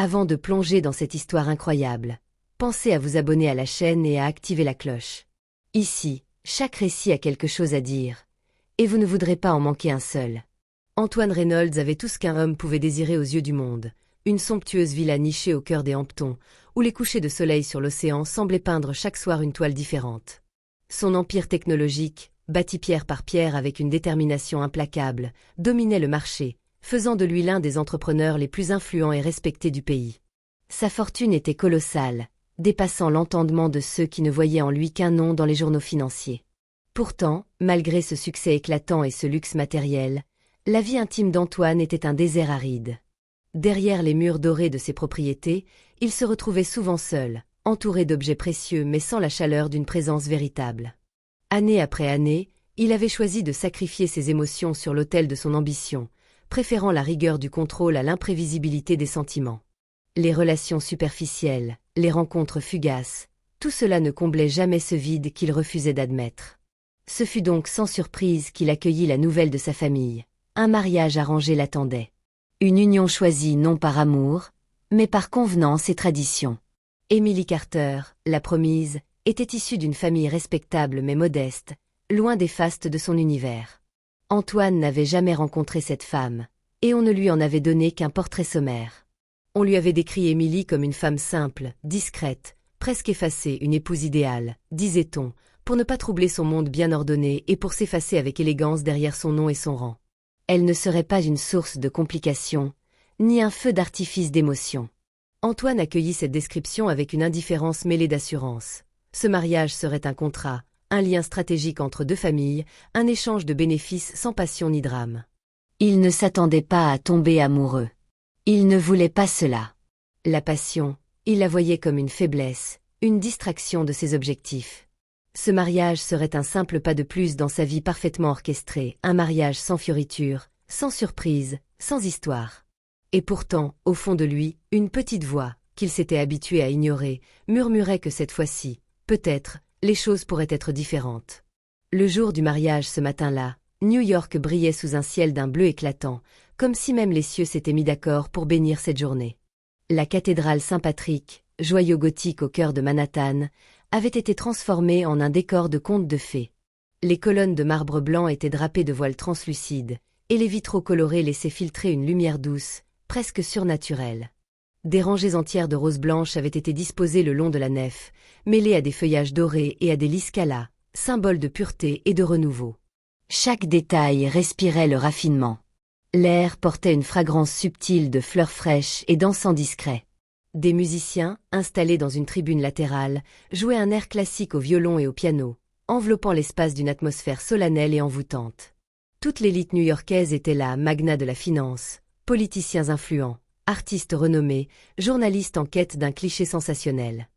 Avant de plonger dans cette histoire incroyable, pensez à vous abonner à la chaîne et à activer la cloche. Ici, chaque récit a quelque chose à dire, et vous ne voudrez pas en manquer un seul. Antoine Reynolds avait tout ce qu'un homme pouvait désirer aux yeux du monde, une somptueuse villa nichée au cœur des Hamptons, où les couchers de soleil sur l'océan semblaient peindre chaque soir une toile différente. Son empire technologique, bâti pierre par pierre avec une détermination implacable, dominait le marché, faisant de lui l'un des entrepreneurs les plus influents et respectés du pays. Sa fortune était colossale, dépassant l'entendement de ceux qui ne voyaient en lui qu'un nom dans les journaux financiers. Pourtant, malgré ce succès éclatant et ce luxe matériel, la vie intime d'Antoine était un désert aride. Derrière les murs dorés de ses propriétés, il se retrouvait souvent seul, entouré d'objets précieux mais sans la chaleur d'une présence véritable. Année après année, il avait choisi de sacrifier ses émotions sur l'autel de son ambition, préférant la rigueur du contrôle à l'imprévisibilité des sentiments. Les relations superficielles, les rencontres fugaces, tout cela ne comblait jamais ce vide qu'il refusait d'admettre. Ce fut donc sans surprise qu'il accueillit la nouvelle de sa famille. Un mariage arrangé l'attendait. Une union choisie non par amour, mais par convenance et tradition. Emily Carter, la promise, était issue d'une famille respectable mais modeste, loin des fastes de son univers. Antoine n'avait jamais rencontré cette femme, et on ne lui en avait donné qu'un portrait sommaire. On lui avait décrit Émilie comme une femme simple, discrète, presque effacée, une épouse idéale, disait-on, pour ne pas troubler son monde bien ordonné et pour s'effacer avec élégance derrière son nom et son rang. Elle ne serait pas une source de complications, ni un feu d'artifice d'émotions. Antoine accueillit cette description avec une indifférence mêlée d'assurance. Ce mariage serait un contrat, un lien stratégique entre deux familles, un échange de bénéfices sans passion ni drame. Il ne s'attendait pas à tomber amoureux. Il ne voulait pas cela. La passion, il la voyait comme une faiblesse, une distraction de ses objectifs. Ce mariage serait un simple pas de plus dans sa vie parfaitement orchestrée, un mariage sans fioriture, sans surprise, sans histoire. Et pourtant, au fond de lui, une petite voix, qu'il s'était habitué à ignorer, murmurait que cette fois-ci, peut-être, les choses pourraient être différentes. Le jour du mariage ce matin-là, New York brillait sous un ciel d'un bleu éclatant, comme si même les cieux s'étaient mis d'accord pour bénir cette journée. La cathédrale Saint-Patrick, joyau gothique au cœur de Manhattan, avait été transformée en un décor de conte de fées. Les colonnes de marbre blanc étaient drapées de voiles translucides, et les vitraux colorés laissaient filtrer une lumière douce, presque surnaturelle. Des rangées entières de roses blanches avaient été disposées le long de la nef, mêlées à des feuillages dorés et à des lys scala, symboles de pureté et de renouveau. Chaque détail respirait le raffinement. L'air portait une fragrance subtile de fleurs fraîches et d'encens discret. Des musiciens, installés dans une tribune latérale, jouaient un air classique au violon et au piano, enveloppant l'espace d'une atmosphère solennelle et envoûtante. Toute l'élite new-yorkaise était là, magnats de la finance, politiciens influents, artistes renommés, journalistes en quête d'un cliché sensationnel.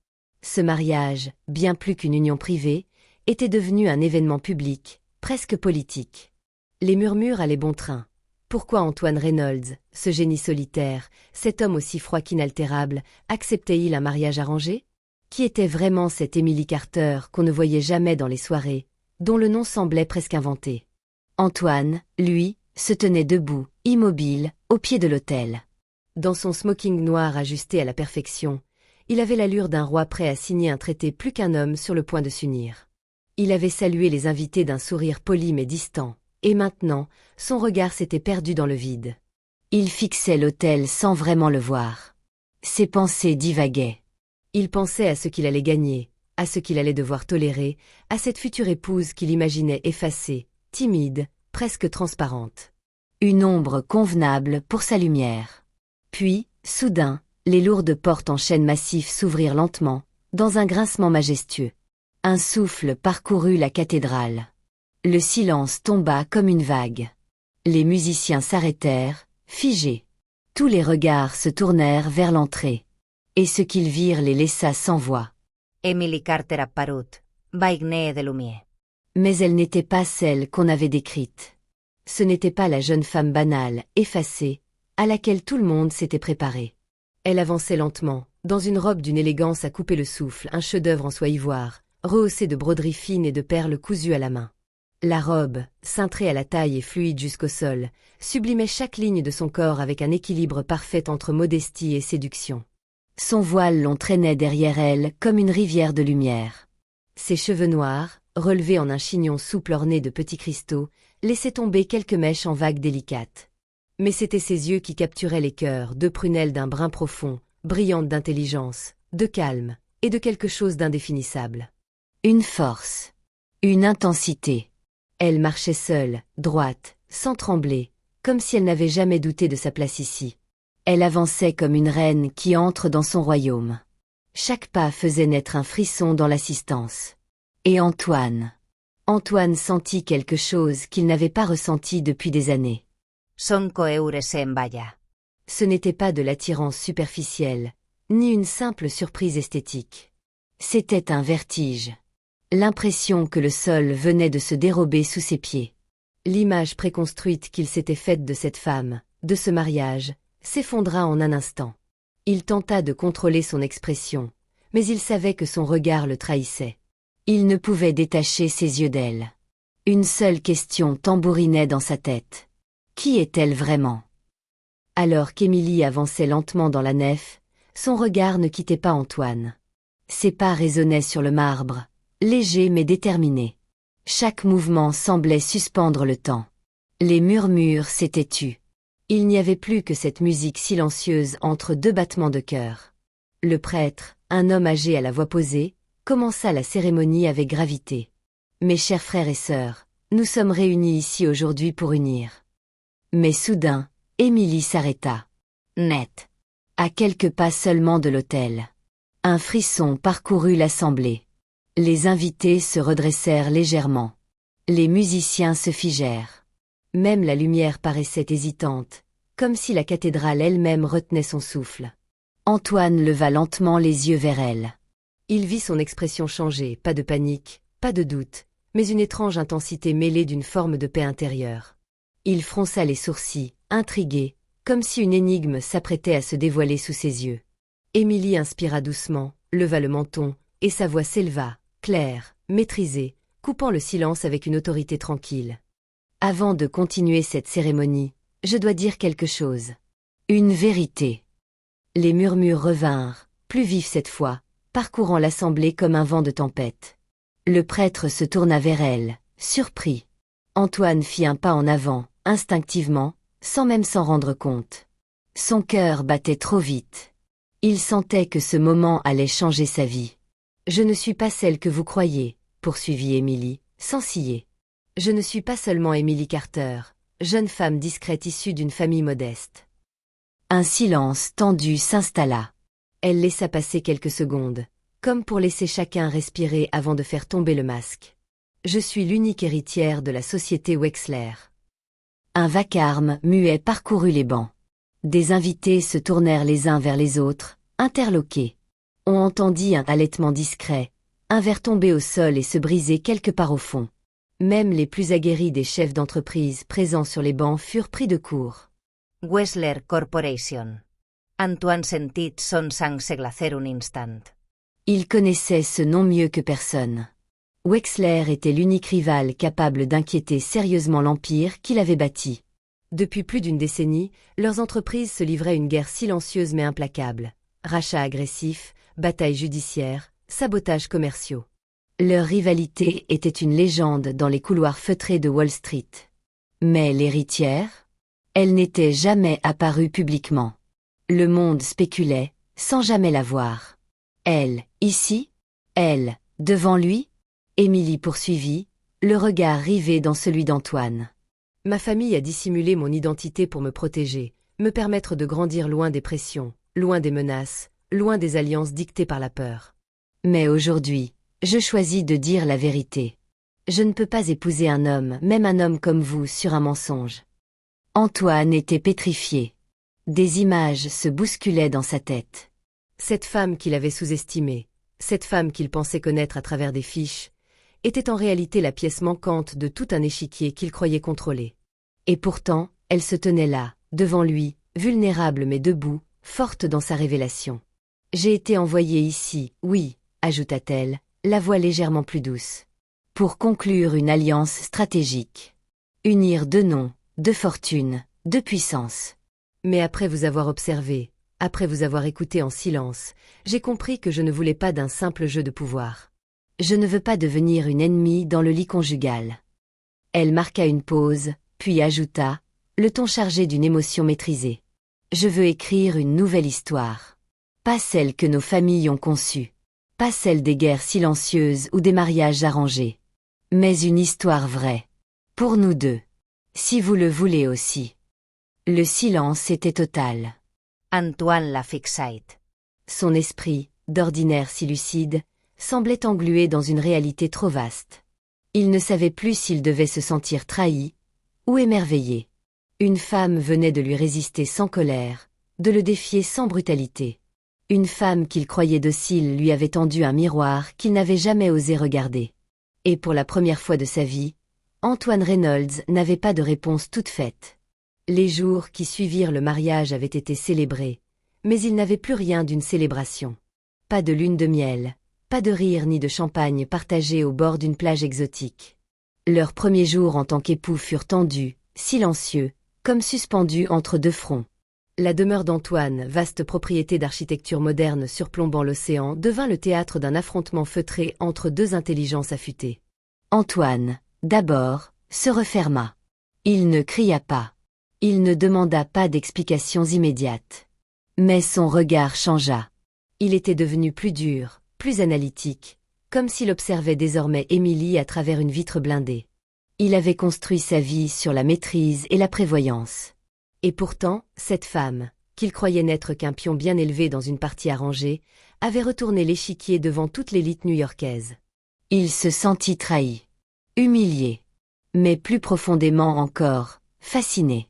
Ce mariage, bien plus qu'une union privée, était devenu un événement public, presque politique. Les murmures allaient bon train. Pourquoi Antoine Reynolds, ce génie solitaire, cet homme aussi froid qu'inaltérable, acceptait-il un mariage arrangé? Qui était vraiment cette Emily Carter qu'on ne voyait jamais dans les soirées, dont le nom semblait presque inventé? Antoine, lui, se tenait debout, immobile, au pied de l'autel. Dans son smoking noir ajusté à la perfection, il avait l'allure d'un roi prêt à signer un traité plus qu'un homme sur le point de s'unir. Il avait salué les invités d'un sourire poli mais distant, et maintenant, son regard s'était perdu dans le vide. Il fixait l'autel sans vraiment le voir. Ses pensées divaguaient. Il pensait à ce qu'il allait gagner, à ce qu'il allait devoir tolérer, à cette future épouse qu'il imaginait effacée, timide, presque transparente. Une ombre convenable pour sa lumière. Puis, soudain, les lourdes portes en chêne massif s'ouvrirent lentement, dans un grincement majestueux. Un souffle parcourut la cathédrale. Le silence tomba comme une vague. Les musiciens s'arrêtèrent, figés. Tous les regards se tournèrent vers l'entrée. Et ce qu'ils virent les laissa sans voix. Emily Carter apparut, baignée de lumière. Mais elle n'était pas celle qu'on avait décrite. Ce n'était pas la jeune femme banale, effacée, à laquelle tout le monde s'était préparé. Elle avançait lentement, dans une robe d'une élégance à couper le souffle, un chef-d'œuvre en soie ivoire, rehaussé de broderies fines et de perles cousues à la main. La robe, cintrée à la taille et fluide jusqu'au sol, sublimait chaque ligne de son corps avec un équilibre parfait entre modestie et séduction. Son voile long traînait derrière elle comme une rivière de lumière. Ses cheveux noirs, relevés en un chignon souple orné de petits cristaux, laissaient tomber quelques mèches en vagues délicates. Mais c'étaient ses yeux qui capturaient les cœurs, deux prunelles d'un brun profond, brillantes d'intelligence, de calme, et de quelque chose d'indéfinissable. Une force. Une intensité. Elle marchait seule, droite, sans trembler, comme si elle n'avait jamais douté de sa place ici. Elle avançait comme une reine qui entre dans son royaume. Chaque pas faisait naître un frisson dans l'assistance. Et Antoine sentit quelque chose qu'il n'avait pas ressenti depuis des années. Sonko eure se emballa. Ce n'était pas de l'attirance superficielle, ni une simple surprise esthétique. C'était un vertige. L'impression que le sol venait de se dérober sous ses pieds. L'image préconstruite qu'il s'était faite de cette femme, de ce mariage, s'effondra en un instant. Il tenta de contrôler son expression, mais il savait que son regard le trahissait. Il ne pouvait détacher ses yeux d'elle. Une seule question tambourinait dans sa tête. Qui est-elle vraiment? Alors qu'Émilie avançait lentement dans la nef, son regard ne quittait pas Antoine. Ses pas résonnaient sur le marbre, légers mais déterminés. Chaque mouvement semblait suspendre le temps. Les murmures s'étaient tus. Il n'y avait plus que cette musique silencieuse entre deux battements de cœur. Le prêtre, un homme âgé à la voix posée, commença la cérémonie avec gravité. « Mes chers frères et sœurs, nous sommes réunis ici aujourd'hui pour unir. » Mais soudain, Émilie s'arrêta. Net. À quelques pas seulement de l'autel. Un frisson parcourut l'assemblée. Les invités se redressèrent légèrement. Les musiciens se figèrent. Même la lumière paraissait hésitante, comme si la cathédrale elle-même retenait son souffle. Antoine leva lentement les yeux vers elle. Il vit son expression changer, pas de panique, pas de doute, mais une étrange intensité mêlée d'une forme de paix intérieure. Il fronça les sourcils, intrigué, comme si une énigme s'apprêtait à se dévoiler sous ses yeux. Émilie inspira doucement, leva le menton, et sa voix s'éleva, claire, maîtrisée, coupant le silence avec une autorité tranquille. Avant de continuer cette cérémonie, je dois dire quelque chose. Une vérité. Les murmures revinrent, plus vifs cette fois, parcourant l'assemblée comme un vent de tempête. Le prêtre se tourna vers elle, surpris. Antoine fit un pas en avant, instinctivement, sans même s'en rendre compte. Son cœur battait trop vite. Il sentait que ce moment allait changer sa vie. « Je ne suis pas celle que vous croyez », poursuivit Émilie, sans ciller. « Je ne suis pas seulement Émilie Carter, jeune femme discrète issue d'une famille modeste. » Un silence tendu s'installa. Elle laissa passer quelques secondes, comme pour laisser chacun respirer avant de faire tomber le masque. « Je suis l'unique héritière de la société Wexler. » Un vacarme muet parcourut les bancs. Des invités se tournèrent les uns vers les autres, interloqués. On entendit un halètement discret, un verre tomber au sol et se briser quelque part au fond. Même les plus aguerris des chefs d'entreprise présents sur les bancs furent pris de court. Wexler Corporation. Antoine sentit son sang se glacer un instant. Il connaissait ce nom mieux que personne. Wexler était l'unique rival capable d'inquiéter sérieusement l'empire qu'il avait bâti. Depuis plus d'une décennie, leurs entreprises se livraient une guerre silencieuse mais implacable. Rachats agressifs, batailles judiciaires, sabotages commerciaux. Leur rivalité était une légende dans les couloirs feutrés de Wall Street. Mais l'héritière? Elle n'était jamais apparue publiquement. Le monde spéculait, sans jamais la voir. Elle, ici? Elle, devant lui? Émilie poursuivit, le regard rivé dans celui d'Antoine. Ma famille a dissimulé mon identité pour me protéger, me permettre de grandir loin des pressions, loin des menaces, loin des alliances dictées par la peur. Mais aujourd'hui, je choisis de dire la vérité. Je ne peux pas épouser un homme, même un homme comme vous, sur un mensonge. Antoine était pétrifié. Des images se bousculaient dans sa tête. Cette femme qu'il avait sous-estimée, cette femme qu'il pensait connaître à travers des fiches, était en réalité la pièce manquante de tout un échiquier qu'il croyait contrôler. Et pourtant, elle se tenait là, devant lui, vulnérable mais debout, forte dans sa révélation. « J'ai été envoyée ici, oui, ajouta-t-elle, la voix légèrement plus douce. pour conclure une alliance stratégique. Unir deux noms, deux fortunes, deux puissances. Mais après vous avoir observé, après vous avoir écouté en silence, j'ai compris que je ne voulais pas d'un simple jeu de pouvoir. Je ne veux pas devenir une ennemie dans le lit conjugal. Elle marqua une pause, puis ajouta, le ton chargé d'une émotion maîtrisée. Je veux écrire une nouvelle histoire. Pas celle que nos familles ont conçue. Pas celle des guerres silencieuses ou des mariages arrangés. Mais une histoire vraie. Pour nous deux. Si vous le voulez aussi. Le silence était total. Antoine la fixait. Son esprit, d'ordinaire si lucide, semblait englué dans une réalité trop vaste. Il ne savait plus s'il devait se sentir trahi ou émerveillé. Une femme venait de lui résister sans colère, de le défier sans brutalité. Une femme qu'il croyait docile lui avait tendu un miroir qu'il n'avait jamais osé regarder. Et pour la première fois de sa vie, Antoine Reynolds n'avait pas de réponse toute faite. Les jours qui suivirent le mariage avaient été célébrés, mais il n'avait plus rien d'une célébration. Pas de lune de miel, pas de rire ni de champagne partagé au bord d'une plage exotique. Leurs premiers jours en tant qu'époux furent tendus, silencieux, comme suspendus entre deux fronts. La demeure d'Antoine, vaste propriété d'architecture moderne surplombant l'océan, devint le théâtre d'un affrontement feutré entre deux intelligences affûtées. Antoine, d'abord, se referma. Il ne cria pas. Il ne demanda pas d'explications immédiates. Mais son regard changea. Il était devenu plus dur, plus analytique, comme s'il observait désormais Émilie à travers une vitre blindée. Il avait construit sa vie sur la maîtrise et la prévoyance. Et pourtant, cette femme, qu'il croyait n'être qu'un pion bien élevé dans une partie arrangée, avait retourné l'échiquier devant toute l'élite new-yorkaise. Il se sentit trahi, humilié, mais plus profondément encore, fasciné.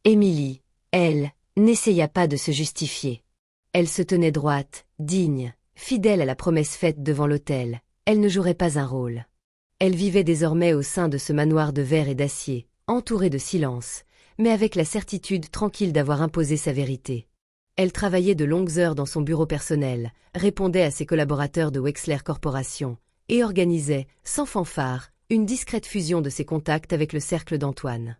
Émilie, elle, n'essaya pas de se justifier. Elle se tenait droite, digne, fidèle à la promesse faite devant l'autel, elle ne jouerait pas un rôle. Elle vivait désormais au sein de ce manoir de verre et d'acier, entourée de silence, mais avec la certitude tranquille d'avoir imposé sa vérité. Elle travaillait de longues heures dans son bureau personnel, répondait à ses collaborateurs de Wexler Corporation, et organisait, sans fanfare, une discrète fusion de ses contacts avec le cercle d'Antoine.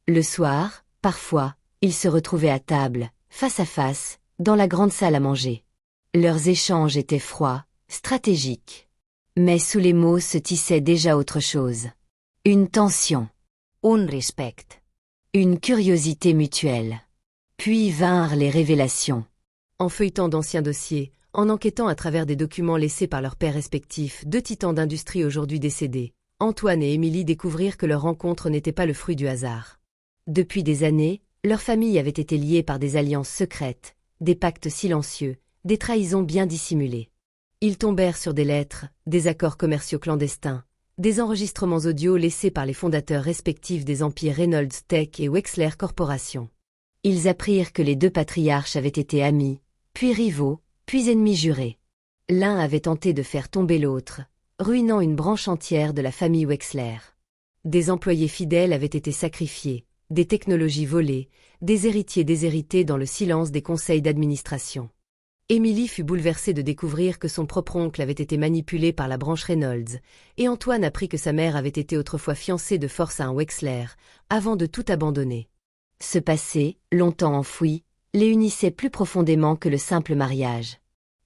Le soir, parfois, ils se retrouvaient à table, face à face, dans la grande salle à manger. Leurs échanges étaient froids, stratégiques. Mais sous les mots se tissait déjà autre chose. Une tension. Un respect. Une curiosité mutuelle. Puis vinrent les révélations. En feuilletant d'anciens dossiers, en enquêtant à travers des documents laissés par leurs pères respectifs, deux titans d'industrie aujourd'hui décédés, Antoine et Émilie découvrirent que leur rencontre n'était pas le fruit du hasard. Depuis des années, leurs familles avaient été liées par des alliances secrètes, des pactes silencieux, des trahisons bien dissimulées. Ils tombèrent sur des lettres, des accords commerciaux clandestins, des enregistrements audio laissés par les fondateurs respectifs des empires Reynolds Tech et Wexler Corporation. Ils apprirent que les deux patriarches avaient été amis, puis rivaux, puis ennemis jurés. L'un avait tenté de faire tomber l'autre, ruinant une branche entière de la famille Wexler. Des employés fidèles avaient été sacrifiés, des technologies volées, des héritiers déshérités dans le silence des conseils d'administration. Émilie fut bouleversée de découvrir que son propre oncle avait été manipulé par la branche Reynolds, et Antoine apprit que sa mère avait été autrefois fiancée de force à un Wexler, avant de tout abandonner. Ce passé, longtemps enfoui, les unissait plus profondément que le simple mariage.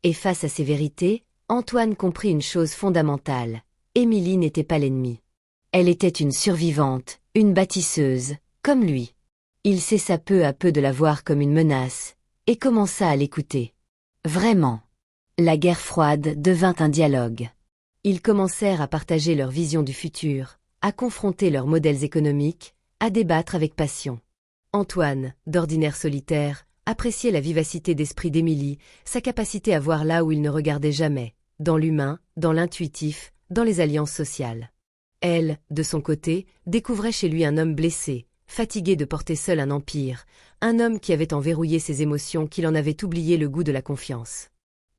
Et face à ces vérités, Antoine comprit une chose fondamentale. Émilie n'était pas l'ennemie. Elle était une survivante, une bâtisseuse, comme lui. Il cessa peu à peu de la voir comme une menace, et commença à l'écouter. Vraiment. La guerre froide devint un dialogue. Ils commencèrent à partager leur vision du futur, à confronter leurs modèles économiques, à débattre avec passion. Antoine, d'ordinaire solitaire, appréciait la vivacité d'esprit d'Émilie, sa capacité à voir là où il ne regardait jamais, dans l'humain, dans l'intuitif, dans les alliances sociales. Elle, de son côté, découvrait chez lui un homme blessé, fatigué de porter seul un empire, un homme qui avait enverrouillé ses émotions, qu'il en avait oublié le goût de la confiance.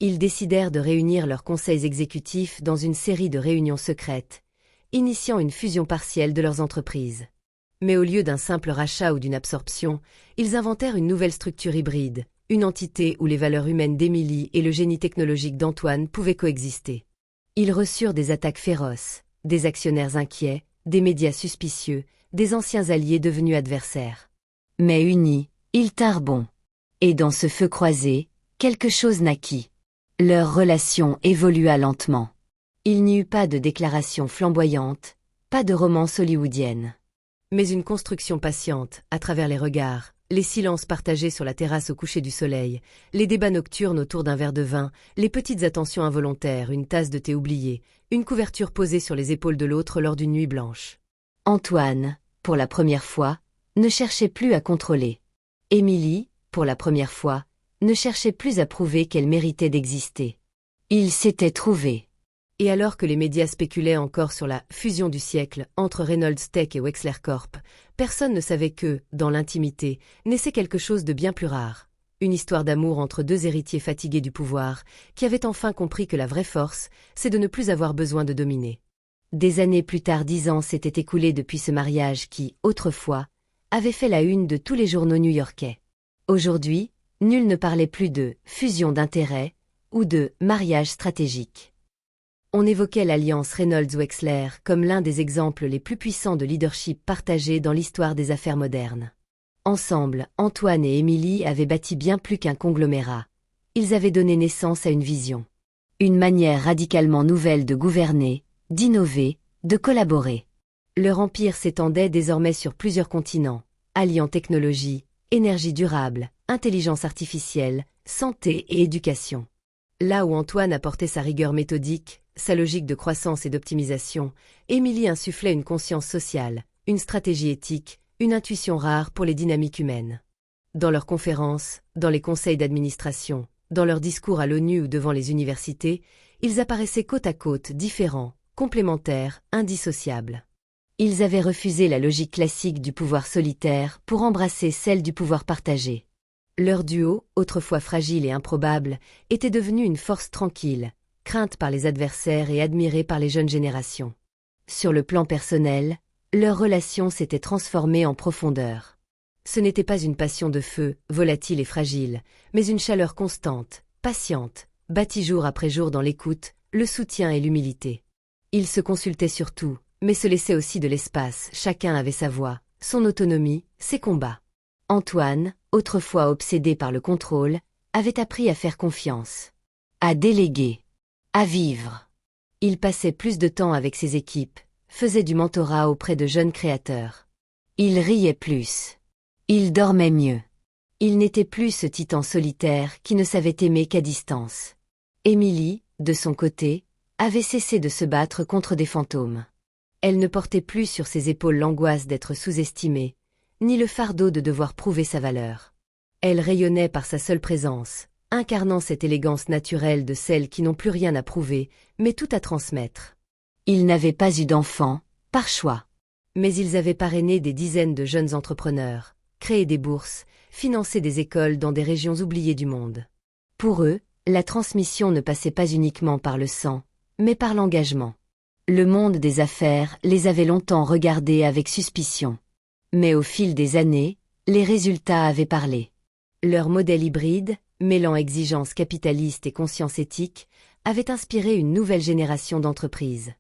Ils décidèrent de réunir leurs conseils exécutifs dans une série de réunions secrètes, initiant une fusion partielle de leurs entreprises. Mais au lieu d'un simple rachat ou d'une absorption, ils inventèrent une nouvelle structure hybride, une entité où les valeurs humaines d'Émilie et le génie technologique d'Antoine pouvaient coexister. Ils reçurent des attaques féroces, des actionnaires inquiets, des médias suspicieux, des anciens alliés devenus adversaires. Mais unis, ils tinrent bon. Et dans ce feu croisé, quelque chose naquit. Leur relation évolua lentement. Il n'y eut pas de déclaration flamboyante, pas de romance hollywoodienne. Mais une construction patiente, à travers les regards, les silences partagés sur la terrasse au coucher du soleil, les débats nocturnes autour d'un verre de vin, les petites attentions involontaires, une tasse de thé oubliée, une couverture posée sur les épaules de l'autre lors d'une nuit blanche. Antoine, pour la première fois, ne cherchait plus à contrôler. Émilie, pour la première fois, ne cherchait plus à prouver qu'elle méritait d'exister. Ils s'étaient trouvés. Et alors que les médias spéculaient encore sur la fusion du siècle entre Reynolds Tech et Wexler Corp, personne ne savait que, dans l'intimité, naissait quelque chose de bien plus rare. Une histoire d'amour entre deux héritiers fatigués du pouvoir, qui avaient enfin compris que la vraie force, c'est de ne plus avoir besoin de dominer. Des années plus tard, 10 ans s'étaient écoulés depuis ce mariage qui, autrefois, avait fait la une de tous les journaux new-yorkais. Aujourd'hui, nul ne parlait plus de « fusion d'intérêts » ou de « mariage stratégique ». On évoquait l'alliance Reynolds-Wexler comme l'un des exemples les plus puissants de leadership partagé dans l'histoire des affaires modernes. Ensemble, Antoine et Émilie avaient bâti bien plus qu'un conglomérat. Ils avaient donné naissance à une vision. Une manière radicalement nouvelle de gouverner, d'innover, de collaborer. Leur empire s'étendait désormais sur plusieurs continents, alliant technologie, énergie durable, intelligence artificielle, santé et éducation. Là où Antoine apportait sa rigueur méthodique, sa logique de croissance et d'optimisation, Émilie insufflait une conscience sociale, une stratégie éthique, une intuition rare pour les dynamiques humaines. Dans leurs conférences, dans les conseils d'administration, dans leurs discours à l'ONU ou devant les universités, ils apparaissaient côte à côte, différents, complémentaires, indissociables. Ils avaient refusé la logique classique du pouvoir solitaire pour embrasser celle du pouvoir partagé. Leur duo, autrefois fragile et improbable, était devenu une force tranquille, crainte par les adversaires et admirée par les jeunes générations. Sur le plan personnel, leur relation s'était transformée en profondeur. Ce n'était pas une passion de feu, volatile et fragile, mais une chaleur constante, patiente, bâtie jour après jour dans l'écoute, le soutien et l'humilité. Ils se consultaient sur tout, mais se laissaient aussi de l'espace, chacun avait sa voix, son autonomie, ses combats. Antoine, autrefois obsédé par le contrôle, avait appris à faire confiance, à déléguer, à vivre. Il passait plus de temps avec ses équipes, faisait du mentorat auprès de jeunes créateurs. Il riait plus. Il dormait mieux. Il n'était plus ce titan solitaire qui ne savait aimer qu'à distance. Émilie, de son côté, avait cessé de se battre contre des fantômes. Elle ne portait plus sur ses épaules l'angoisse d'être sous-estimée, ni le fardeau de devoir prouver sa valeur. Elle rayonnait par sa seule présence, incarnant cette élégance naturelle de celles qui n'ont plus rien à prouver, mais tout à transmettre. Ils n'avaient pas eu d'enfants, par choix. Mais ils avaient parrainé des dizaines de jeunes entrepreneurs, créé des bourses, financé des écoles dans des régions oubliées du monde. Pour eux, la transmission ne passait pas uniquement par le sang, mais par l'engagement. Le monde des affaires les avait longtemps regardés avec suspicion. Mais au fil des années, les résultats avaient parlé. Leur modèle hybride, mêlant exigence capitaliste et conscience éthique, avait inspiré une nouvelle génération d'entreprises.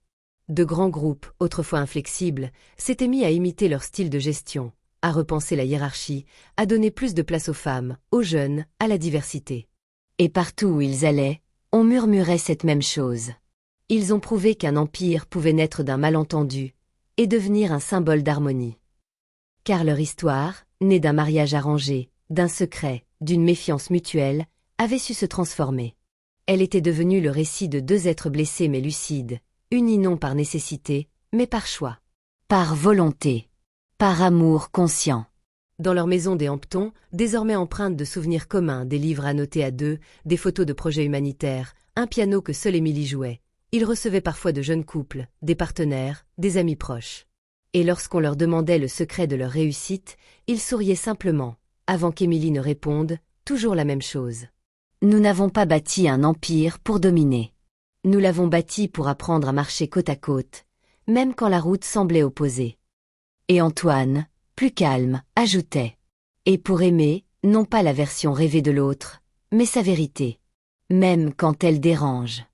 De grands groupes, autrefois inflexibles, s'étaient mis à imiter leur style de gestion, à repenser la hiérarchie, à donner plus de place aux femmes, aux jeunes, à la diversité. Et partout où ils allaient, on murmurait cette même chose. Ils ont prouvé qu'un empire pouvait naître d'un malentendu et devenir un symbole d'harmonie. Car leur histoire, née d'un mariage arrangé, d'un secret, d'une méfiance mutuelle, avait su se transformer. Elle était devenue le récit de deux êtres blessés mais lucides, unis non par nécessité, mais par choix. Par volonté. Par amour conscient. Dans leur maison des Hamptons, désormais empreinte de souvenirs communs, des livres annotés à deux, des photos de projets humanitaires, un piano que seule Émilie jouait, ils recevaient parfois de jeunes couples, des partenaires, des amis proches. Et lorsqu'on leur demandait le secret de leur réussite, ils souriaient simplement, avant qu'Émilie ne réponde, toujours la même chose. Nous n'avons pas bâti un empire pour dominer. Nous l'avons bâti pour apprendre à marcher côte à côte, même quand la route semblait opposée. Et Antoine, plus calme, ajoutait. Et pour aimer, non pas la version rêvée de l'autre, mais sa vérité. Même quand elle dérange.